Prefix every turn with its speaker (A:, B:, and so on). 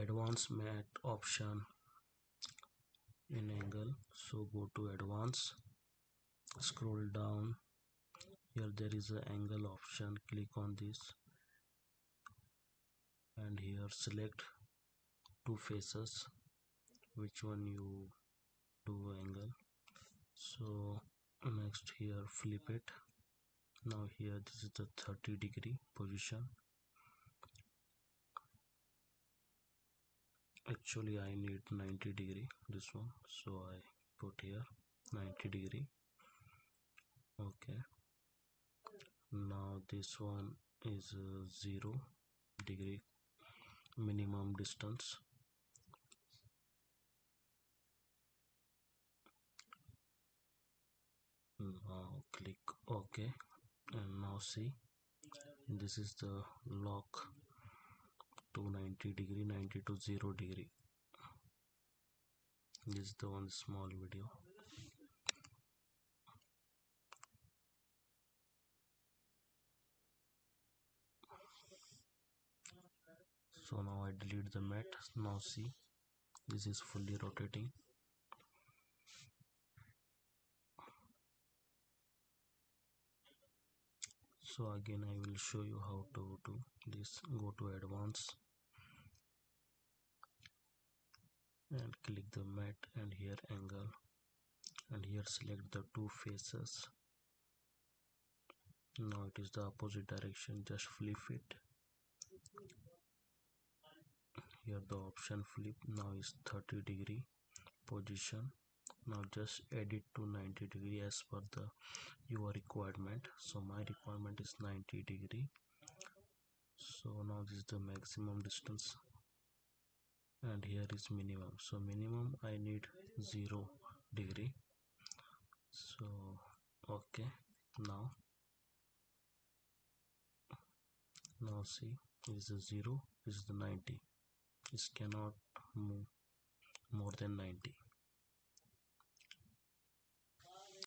A: advanced mat option in angle. So go to advanced, scroll down. Here there is an angle option, click on this, and here select two faces, which one you do angle. So next here flip it. Now here this is the 30-degree position. Actually I need 90-degree, this one, so I put here 90-degree. Okay, now this one is 0-degree minimum distance. Now click OK, and now see, this is the lock to 90-degree, 90 to 0-degree. This is the one small video. So now I delete the mat. Now see, this is fully rotating. So again I will show you how to do this. Go to advanced and click the mat, and here angle, and here select the two faces. Now it is the opposite direction, just flip it. Here the option flip now is 30-degree position. Now just edit to 90-degree as per the your requirement. So my requirement is 90-degree. So now this is the maximum distance, and here is minimum. So minimum I need 0-degree. So okay, now see, this is 0, this is the 90. This cannot move more than 90.